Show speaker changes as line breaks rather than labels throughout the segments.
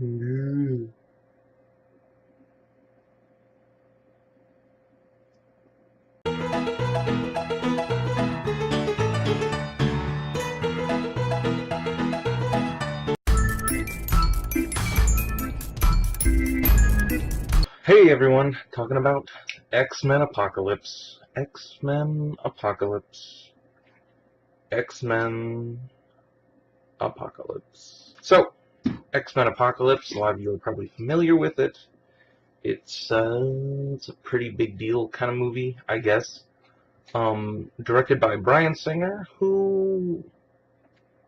Mm. Hey everyone, talking about X-Men Apocalypse. X-Men Apocalypse. X-Men Apocalypse. So, X-Men Apocalypse, a lot of you are probably familiar with it. It's a pretty big deal kind of movie, I guess. Directed by Bryan Singer, who,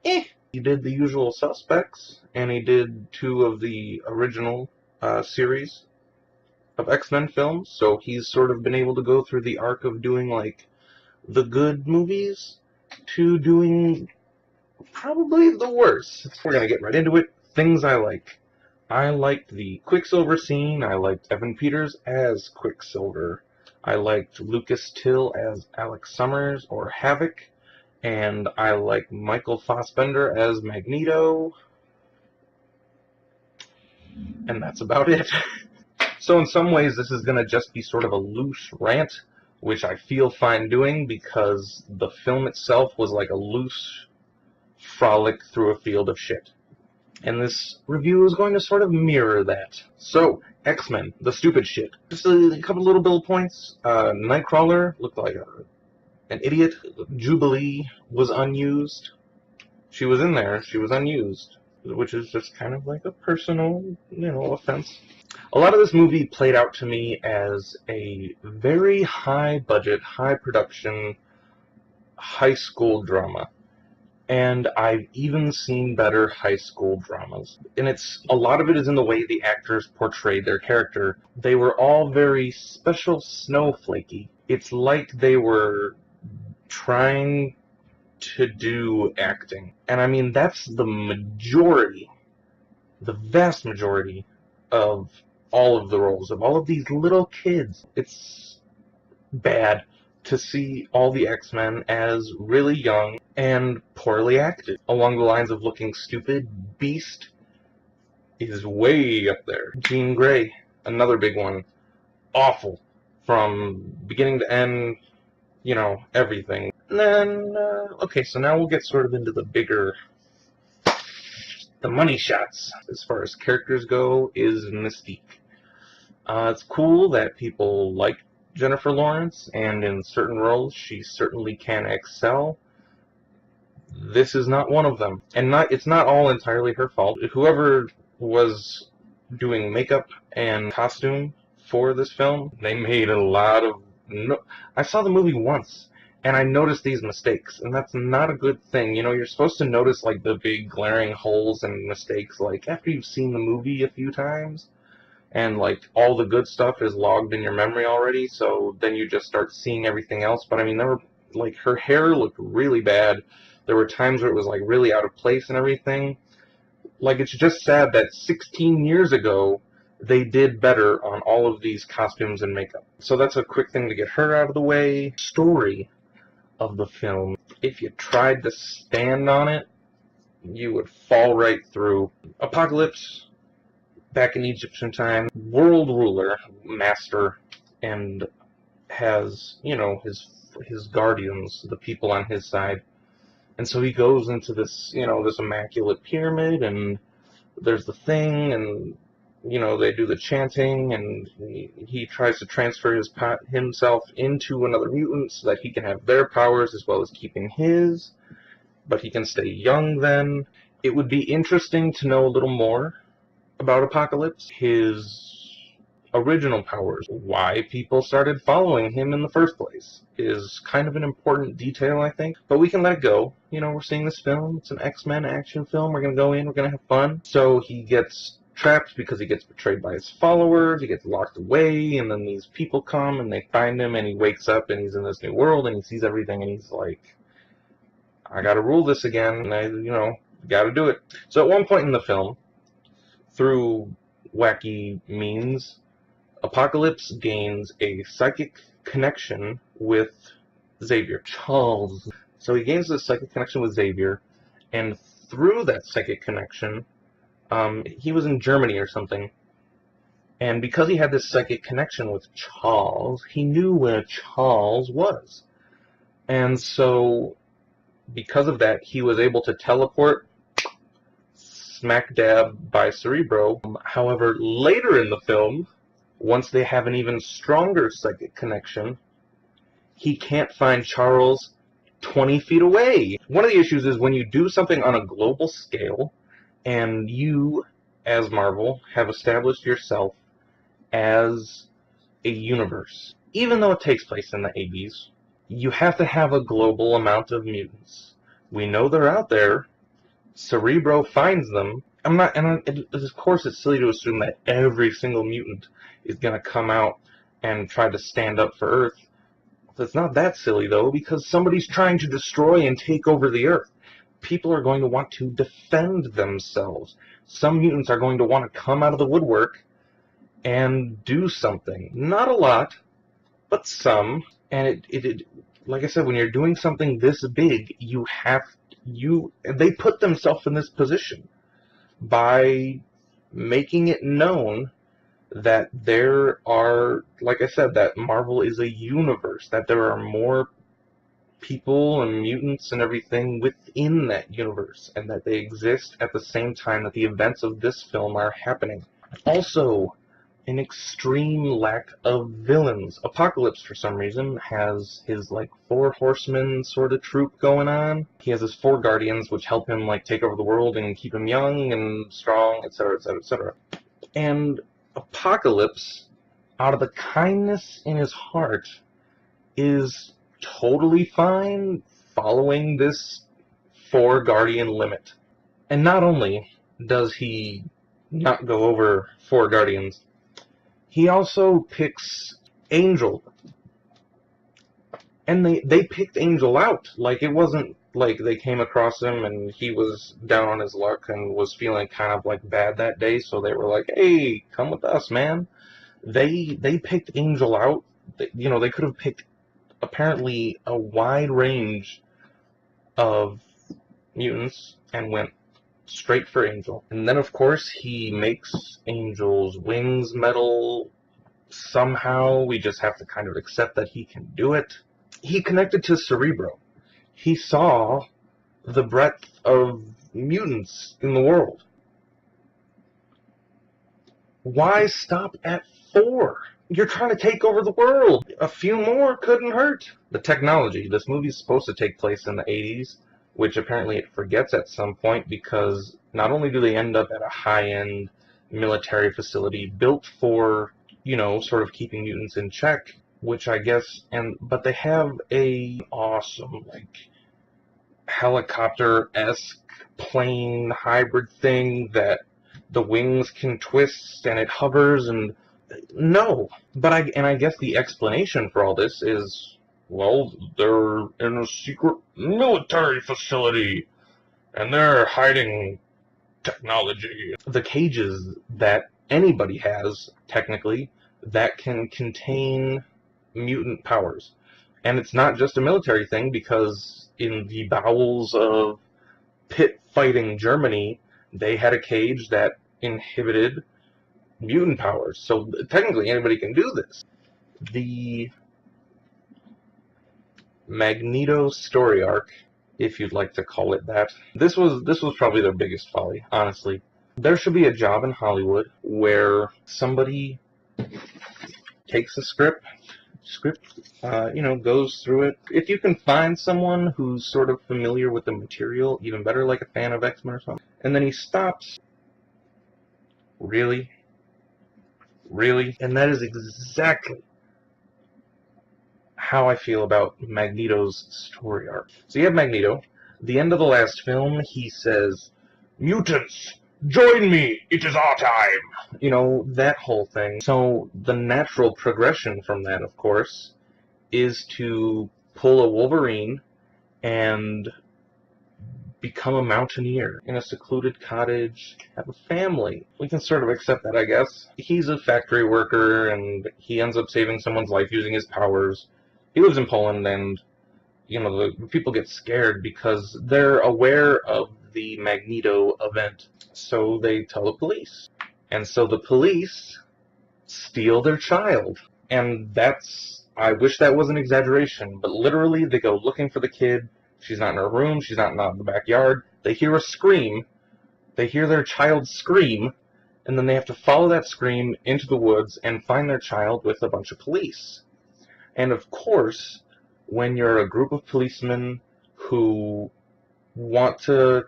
he did The Usual Suspects, and he did two of the original series of X-Men films, so he's sort of been able to go through the arc of doing, like, the good movies to doing probably the worst. We're gonna get right into it. Things I like. I liked the Quicksilver scene. I liked Evan Peters as Quicksilver. I liked Lucas Till as Alex Summers or Havoc. And I like Michael Fassbender as Magneto. And that's about it. So in some ways, this is going to just be sort of a loose rant, which I feel fine doing because the film itself was like a loose frolic through a field of shit. And this review is going to sort of mirror that. So, X-Men, the stupid shit. Just a couple little bullet points. Nightcrawler looked like an idiot. Jubilee was unused. She was in there, she was unused, which is just kind of like a personal, offense. A lot of this movie played out to me as a very high budget, high production, high school drama. And I've even seen better high school dramas. And a lot of it is in the way the actors portrayed their character. They were all very special snowflakey. It's like they were trying to do acting. And I mean, that's the vast majority of all of the roles, of all of these little kids. It's bad to see all the X-Men as really young and poorly acted. Along the lines of looking stupid, Beast is way up there. Jean Grey, another big one. Awful. From beginning to end, everything. And then, okay, so now we'll get sort of into the money shots. As far as characters go, is Mystique. It's cool that people like Jennifer Lawrence, and in certain roles she certainly can excel. This is not one of them. And it's not all entirely her fault. Whoever was doing makeup and costume for this film, they made a lot of... I saw the movie once, and I noticed these mistakes, and that's not a good thing. You're supposed to notice, like, the big glaring holes and mistakes, like, after you've seen the movie a few times. And, like, all the good stuff is logged in your memory already, so then you just start seeing everything else. But, I mean, her hair looked really bad. There were times where it was, like, really out of place and everything. Like, it's just sad that 16 years ago, they did better on all of these costumes and makeup. So that's a quick thing to get her out of the way. Story of the film. If you tried to stand on it, you would fall right through. Apocalypse, back in Egyptian time, world ruler, master, and has, his guardians, the people on his side. And so he goes into this, this immaculate pyramid, and there's the thing, and, they do the chanting, and he tries to transfer himself into another mutant so that he can have their powers as well as keeping his, but he can stay young then. It would be interesting to know a little more about Apocalypse, his original powers, why people started following him in the first place, is kind of an important detail, I think. But we can let it go. We're seeing this film. It's an X-Men action film. We're going to go in. We're going to have fun. So he gets trapped because he gets betrayed by his followers. He gets locked away, and then these people come, and they find him, and he wakes up, and he's in this new world, and he sees everything, and he's like, I gotta rule this again, and I, gotta do it. So at one point in the film, through wacky means, Apocalypse gains a psychic connection with Xavier. Charles. So he gains this psychic connection with Xavier, and through that psychic connection, He was in Germany or something, and because he had this psychic connection with Charles, he knew where Charles was. And so, because of that, he was able to teleport smack dab by Cerebro. However, later in the film, once they have an even stronger psychic connection, he can't find Charles 20 feet away. One of the issues is when you do something on a global scale, and you, as Marvel, have established yourself as a universe. Even though it takes place in the 80s, you have to have a global amount of mutants. We know they're out there. Cerebro finds them. Of course it's silly to assume that every single mutant is going to come out and try to stand up for Earth. It's not that silly, though, because somebody's trying to destroy and take over the Earth. People are going to want to defend themselves. Some mutants are going to want to come out of the woodwork and do something. Not a lot, but some. And like I said, when you're doing something this big, they put themselves in this position by making it known that there are, like I said, that Marvel is a universe, that there are more people and mutants and everything within that universe, and that they exist at the same time that the events of this film are happening. Also, an extreme lack of villains. Apocalypse, for some reason, has his, like, 4 horsemen sort of troop going on. He has his 4 guardians, which help him, like, take over the world and keep him young and strong, etc., etc., etc. And Apocalypse, out of the kindness in his heart, is totally fine following this 4 guardian limit. And not only does he not go over 4 guardians, he also picks Angel. And they picked Angel out. Like, it wasn't like they came across him and he was down on his luck and was feeling kind of like bad that day, so they were like, hey, come with us, man. They picked Angel out. They could have picked apparently a wide range of mutants and went straight for Angel. And then, of course, he makes Angel's wings metal somehow. We just have to kind of accept that he can do it. He connected to Cerebro. He saw the breadth of mutants in the world. Why stop at 4? You're trying to take over the world. A few more couldn't hurt. The technology. This movie's supposed to take place in the 80s, which apparently it forgets at some point, because not only do they end up at a high-end military facility built for, sort of keeping mutants in check, which I guess, but they have a awesome, like, helicopter-esque plane hybrid thing that the wings can twist and it hovers, and no. But I guess the explanation for all this is, well, they're in a secret military facility and they're hiding technology. The cages that anybody has, technically, that can contain mutant powers. And it's not just a military thing, because in the bowels of pit-fighting Germany, they had a cage that inhibited mutant powers. So technically anybody can do this. The Magneto story arc, if you'd like to call it that, this was probably their biggest folly, honestly. There should be a job in Hollywood where somebody takes a script, goes through it. If you can find someone who's sort of familiar with the material, even better, like a fan of X-Men or something, and then he stops. Really? Really? And that is exactly how I feel about Magneto's story arc. So you have Magneto. The end of the last film, he says, "Mutants, join me! It is our time!" That whole thing. So the natural progression from that, of course, is to pull a Wolverine and become a mountaineer in a secluded cottage, have a family. We can sort of accept that, I guess. He's a factory worker, and he ends up saving someone's life using his powers. He lives in Poland, and, the people get scared because they're aware of the Magneto event. So they tell the police. And so the police steal their child. And I wish that was an exaggeration, but literally they go looking for the kid. She's not in her room, she's not in the backyard. They hear a scream, they hear their child scream, and then they have to follow that scream into the woods and find their child with a bunch of police. And of course, when you're a group of policemen who want to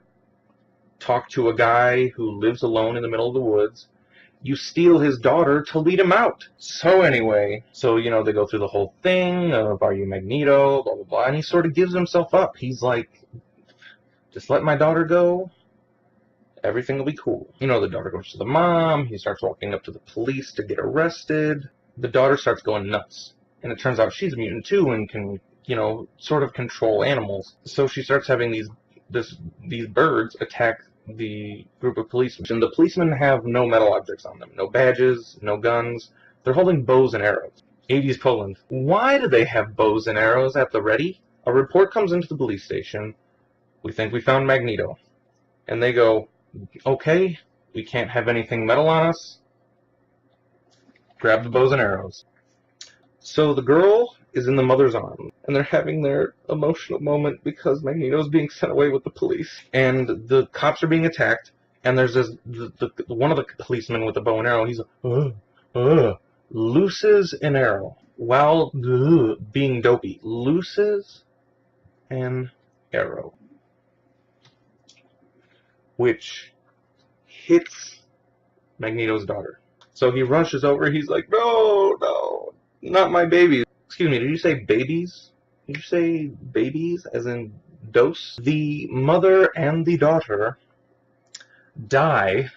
talk to a guy who lives alone in the middle of the woods, you steal his daughter to lead him out. So anyway, they go through the whole thing of, are you Magneto, blah, blah, blah, and he sort of gives himself up. He's like, just let my daughter go, everything will be cool. The daughter goes to the mom, he starts walking up to the police to get arrested. The daughter starts going nuts, and it turns out she's a mutant too and can, sort of control animals. So she starts having these birds attack the group of policemen. And the policemen have no metal objects on them. No badges, no guns. They're holding bows and arrows. 80s Poland. Why do they have bows and arrows at the ready? A report comes into the police station. We think we found Magneto. And they go, okay, we can't have anything metal on us. Grab the bows and arrows. So the girl is in the mother's arms, and they're having their emotional moment because Magneto's being sent away with the police, and the cops are being attacked, and there's one of the policemen with the bow and arrow, he's looses an arrow while being dopey. Looses an arrow, which hits Magneto's daughter. So he rushes over, he's like, no, not my babies. Excuse me, did you say babies? Did you say babies as in dose? The mother and the daughter die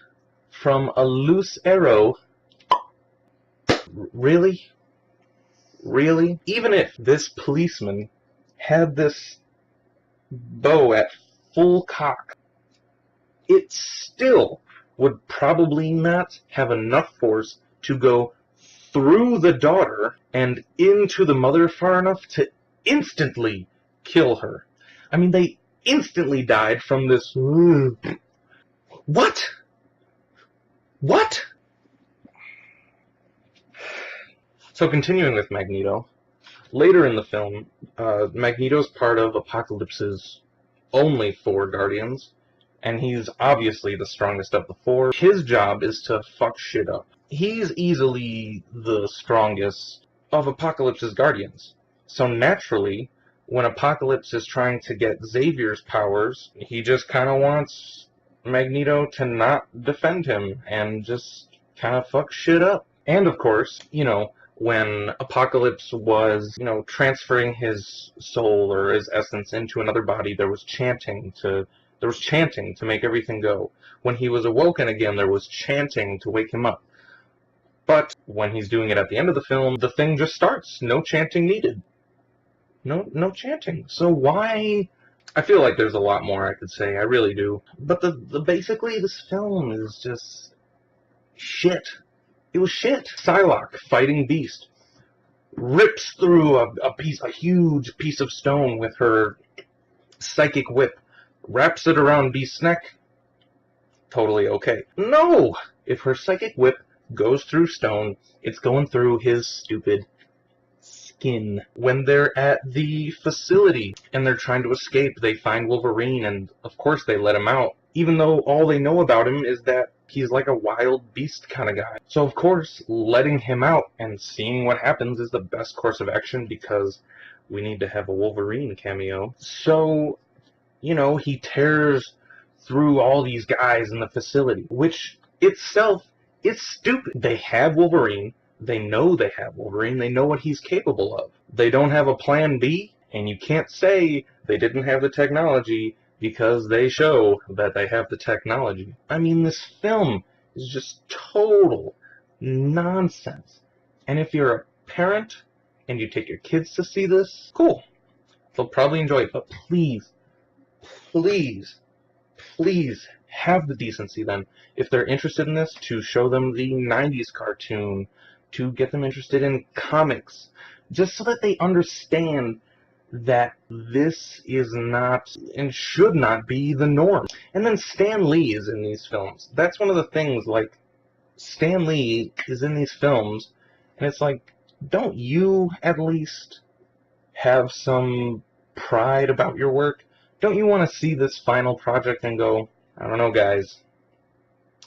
from a loose arrow. Really? Really? Even if this policeman had this bow at full cock, it still would probably not have enough force to go through the daughter and into the mother far enough to instantly kill her. I mean, they instantly died from this. What? What? So continuing with Magneto, later in the film, Magneto's part of Apocalypse's only 4 Guardians, and he's obviously the strongest of the 4. His job is to fuck shit up. He's easily the strongest of Apocalypse's Guardians. So naturally, when Apocalypse is trying to get Xavier's powers, he just kind of wants Magneto to not defend him and just kind of fuck shit up. And of course, when Apocalypse was, transferring his soul or his essence into another body, there was chanting to make everything go. When he was awoken again, there was chanting to wake him up. But when he's doing it at the end of the film, the thing just starts. No chanting needed. No chanting. So why? I feel like there's a lot more I could say. I really do. But basically, this film is just shit. It was shit. Psylocke fighting Beast rips through a huge piece of stone with her psychic whip, wraps it around Beast's neck. Totally okay. No! If her psychic whip goes through stone, it's going through his stupid skin. When they're at the facility and they're trying to escape, they find Wolverine, and of course they let him out, even though all they know about him is that he's like a wild beast kind of guy. So of course, letting him out and seeing what happens is the best course of action, because we need to have a Wolverine cameo. So, he tears through all these guys in the facility, which itself is stupid. They have Wolverine. They know they have Wolverine. They know what he's capable of. They don't have a plan B, and you can't say they didn't have the technology because they show that they have the technology. I mean, this film is just total nonsense. And if you're a parent and you take your kids to see this, cool. They'll probably enjoy it. But please, please, please have the decency then, if they're interested in this, to show them the 90s cartoon, to get them interested in comics, just so that they understand that this is not and should not be the norm. And then Stan Lee is in these films. That's one of the things, like, Stan Lee is in these films, and it's like, don't you at least have some pride about your work? Don't you want to see this final project and go, I don't know, guys.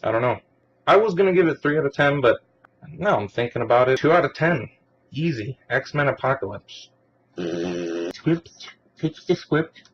I don't know. I was going to give it 3 out of 10, but now I'm thinking about it. 2 out of 10. Easy. X-Men Apocalypse. Script. Fix the script.